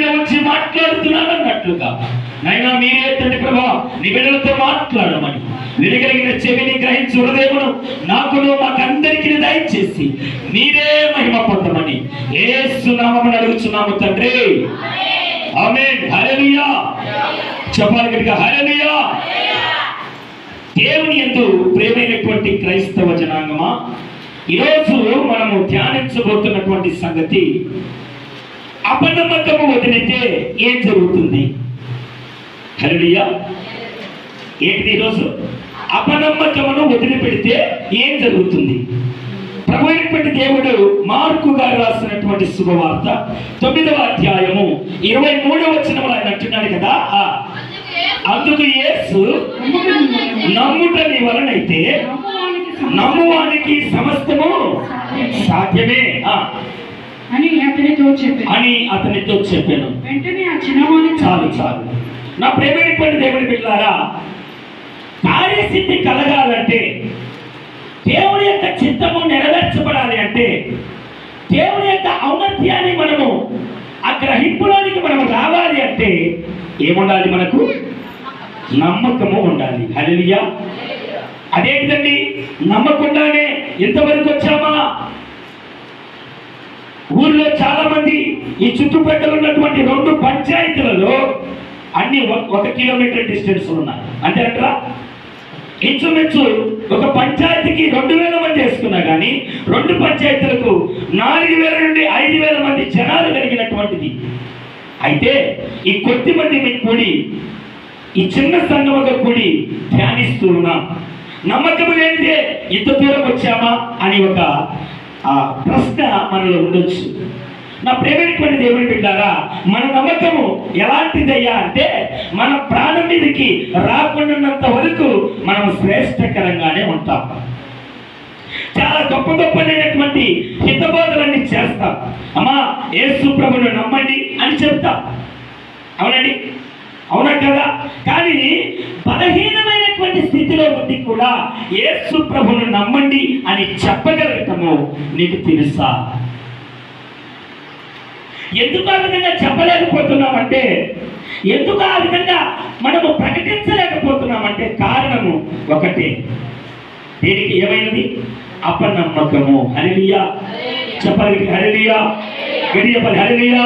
మీద వచ్చి మాట్లాడుతున్నాను అన్నట్లుగా నైనా మీరే తండ్రి ప్రభా నీ బిడ్డలతో మాట్లాడమని వినగలిగిన చెవిని గ్రహించు హృదయమును నాకును మాకందరికీ దయచేసి మీరే మహిమ పొందమని యేసు నామమున అడుగుచున్నాము తండ్రి, ఆమేన్. హల్లెలూయా. చెప్పాలి గట్టిగా హల్లెలూయా. దేవుని యందు ప్రియమైనటువంటి క్రైస్తవ జనాంగమా, ఈరోజు మనము ధ్యానించబోతున్నటువంటి సంగతి అపనమ్మకము వదిలితే ఏం జరుగుతుంది. హల్లెలూయా. ఏంటిది ఈరోజు? అపనమ్మకమును వదిలిపెడితే ఏం జరుగుతుంది? ప్రభు అయినటువంటి దేవుడు మార్కు గారు రాసినటువంటి శుభవార్త 9వ అధ్యాయము 23వ వచనములో ఆయన అంటున్నాడు కదా, అందుకు యేసు నమ్ముట నీ వలనైతే నమ్మువానికి సమస్తము సాధ్యమే అని అతనితో చెప్పాను. వెంటనే ఆ చిన్నవాడు చాలు. నా ప్రేమైనటువంటి దేవుడి బిడ్డలారా, కార్యసిద్ధి కలగాలంటే, దేవుడి యొక్క చిత్తము నెరవేర్చబడాలి అంటే, దేవుడి యొక్క ఔన్నత్యాన్ని మనము ఆ గ్రహింపులోనికి మనము రావాలి అంటే ఏముండాలి? మనకు నమ్మకము ఉండాలి. హల్లెలూయా. అదేంటిదండి? నమ్మకుండానే ఇంతవరకు వచ్చామా? ఊర్లో చాలా మంది ఈ చుట్టుపక్కల ఉన్నటువంటి 2 పంచాయతీలలో అన్ని 1 కిలోమీటర్ డిస్టెన్స్ ఉన్నాయి అంతేనంటారా? ఇంచుమించు ఒక పంచాయతీకి 2000 మంది వేసుకున్నా కానీ 2 పంచాయతీలకు 4000 నుండి 5000 మంది జనాలు కలిగినటువంటిది. అయితే ఈ కొద్ది మంది మీకు కూడి ఈ చిన్న సంఘముగా కూడి ధ్యానిస్తూ ఉన్నాం. నమ్మకం లేనిదే ఇంత దూరం వచ్చామా అని ఒక ప్రశ్న మనలో ఉండొచ్చు. నా ప్రేమైనటువంటి దేవుని బిడ్డారా, మన నమ్మకము ఎలాంటిదయ్యా అంటే, మన ప్రాణం మీదకి రాకుండాన్నంత వరకు మనం శ్రేష్టకరంగానే ఉంటాం. చాలా గొప్పనైనటువంటి హితబోధలన్నీ చేస్తాం. అమ్మా యేసు ప్రభువును నమ్మండి అని చెప్తాం. అవునండి, అవునా కదా? కానీ బలహీనమైనటువంటి స్థితిలో ఉండి కూడా యేసు ప్రభువును నమ్మండి అని చెప్పగలగటము నీకు తెలుసా? ఎందుకు ఆ విధంగా చెప్పలేకపోతున్నామంటే, ఎందుకు ఆ విధంగా మనము ప్రకటించలేకపోతున్నామంటే కారణము ఒకటే. దీనికి ఏమైనది? అపనమ్మకము. హల్లెలూయా. చెప్పాలి హల్లెలూయా. గడియపల్లి హల్లెలూయా.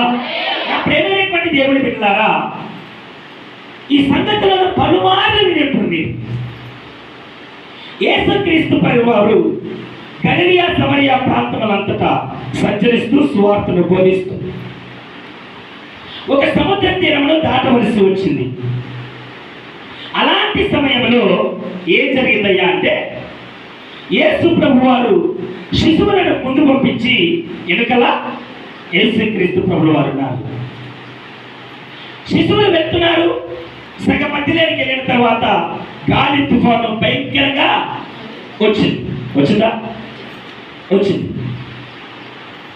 నా ప్రేమైనటువంటి దేవుని బిడ్డలారా, ఈ సంగతులను పలుమార్లు వింటుంది. యేసుక్రీస్తు ప్రభువారు గలిలయ సమరయ ప్రాంతములంతటా సంచరిస్తూ సువార్తను బోధిస్తూ ఒక సముద్ర తీరమును దాటవలసి వచ్చింది. అలాంటి సమయంలో ఏం జరిగిందయ్యా అంటే, యేసు ప్రభువారు శిశువులను ముందు పంపించి వెనుకల యేసుక్రీస్తు ప్రభువారు ఉన్నారు. శిశువులు వెళ్తున్నారు. సగ మధ్యలోకి వెళ్ళిన తర్వాత గాలి తుఫాను భయంకరంగా వచ్చింది.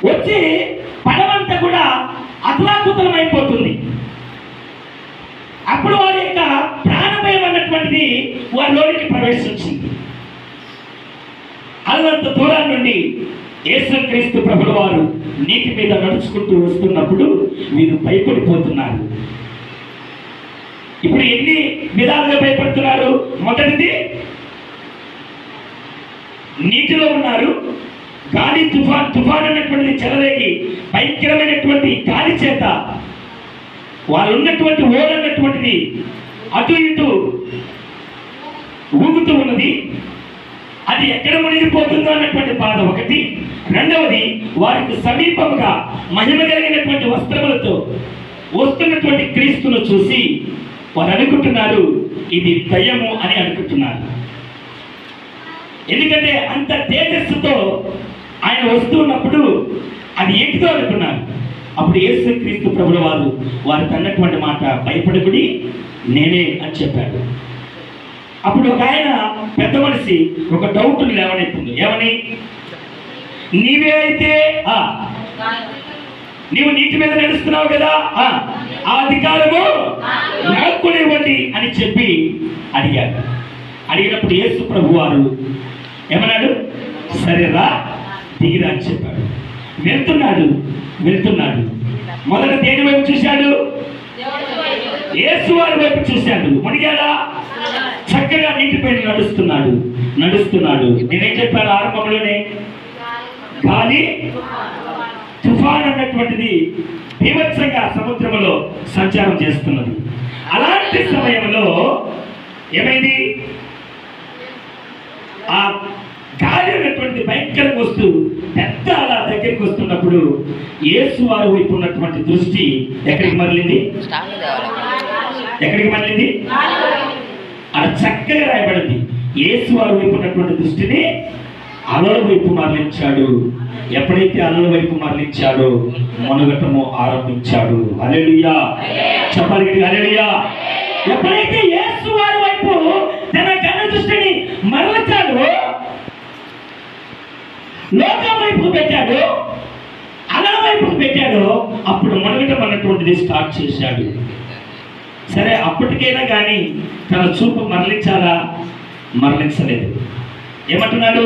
వచ్చి పడవంతా కూడా అతలాకుతలం అయిపోతుంది. అప్పుడు వారి యొక్క ప్రాణభయం అన్నటువంటిది వారిలోనికి ప్రవేశించింది. అల్లంత దూరం నుండి యేసుక్రీస్తు ప్రభుల వారు నీటి మీద నడుచుకుంటూ వస్తున్నప్పుడు వీరు భయపడిపోతున్నారు. ఇప్పుడు ఎన్ని విధాలుగా భయపడుతున్నారు? మొదటిది, నీటిలో ఉన్నారు. గాలి తుఫాన్ అన్నటువంటిది చెలరేగి భయంకరమైనటువంటి గాలి చేత వాళ్ళు ఉన్నటువంటి ఓడన్నటువంటిది అటు ఇటు ఊగుతూ ఉన్నది. అది ఎక్కడ మునిగిపోతుందో అన్నటువంటి బాధ ఒకటి. రెండవది, వారికి సమీపంగా మహిమ కలిగినటువంటి వస్త్రములతో వస్తున్నటువంటి క్రీస్తును చూసి వారు అనుకుంటున్నారు ఇది దయ్యము అని అనుకుంటున్నారు. ఎందుకంటే అంత తేజస్సుతో ఆయన వస్తున్నప్పుడు అది ఏంటిదో అనుకున్నారు. అప్పుడు యేసుక్రీస్తు ప్రభుల వారు వారికి అన్నటువంటి మాట, భయపడకుడి నేనే అని చెప్పాడు. అప్పుడు ఒక ఆయన పెద్ద మనిషి ఒక డౌట్ లేవనెత్తింది. ఏమని? నీవే అయితే నీవు నీటి మీద నడుస్తున్నావు కదా, ఆ అధికారము నాకు ఇవ్వండి అని చెప్పి అడిగాడు. అడిగినప్పుడు యేసు ప్రభు వారు ఏమన్నాడు? సరేరా దిగిరా అని చెప్పాడు. వెళ్తున్నాడు. మొదట దేని వైపు చూశాడు? యేసు వారి వైపు చూశాడు. మునిగాడా? చక్కగా నీటిపైన నడుస్తున్నాడు. నేనేం చెప్పాను ఆరంభంలోనే? గాలి తుఫాన్ అన్నటువంటిది బీభత్సంగా సముద్రంలో సంచారం చేస్తున్నది. అలాంటి సమయంలో ఏమైంది? ఆ గాలి ఉన్నటువంటి భయంకరంగా వస్తూ పెద్ద అలా దగ్గరికి వస్తున్నప్పుడు యేసు వారి వైపు ఉన్నటువంటి దృష్టి ఎక్కడికి మరలింది? అలా చక్కగా రాయబడింది. యేసు వారి వైపు ఉన్నటువంటి దృష్టిని అలల వైపు మరలించాడు. ఎప్పుడైతే అలల వైపు మరలించాడో మునగటము ఆరంభించాడు. హల్లెలూయా, చెప్పాలి హల్లెలూయా. ఎప్పుడైతే యేసు వారి వైపు తన కళ్ళ దృష్టిని మరల్చాడో, లోకం వైపు పెట్టాడు, అలల వైపు పెట్టాడో, అప్పుడు మునగటం అన్నటువంటిది స్టార్ట్ చేశాడు. సరే, అప్పటికైనా కానీ తన చూపు మరలించాలా? మరలించలేదు. ఏమంటున్నాడు?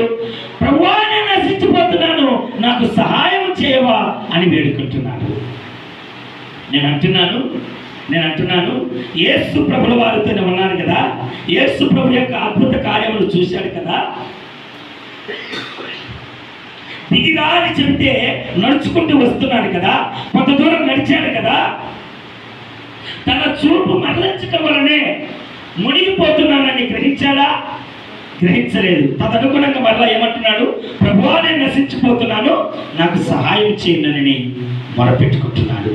ప్రభువా, నేను నశించిపోతున్నాను, నాకు సహాయం చేయవా అని వేడుకుంటున్నాడు. నేను అంటున్నాను యేసు ప్రభుల వారితోనే ఉన్నారు కదా, యేసు ప్రభు యొక్క అద్భుత కార్యములు చూశాడు కదా, దిగిరా అని చెబితే నడుచుకుంటూ వస్తున్నాడు కదా, కొంత దూరం నడిచాడు కదా, తన చూపు మరలించటం వలనే మునిగిపోతున్నానని గ్రహించాడా? గ్రహించలేదు. తదనుగుణంగా మరలా ఏమంటున్నాడు? ప్రభువా, నేను నశించిపోతున్నాను, నాకు సహాయం చేయండి మొరపెట్టుకుంటున్నాడు.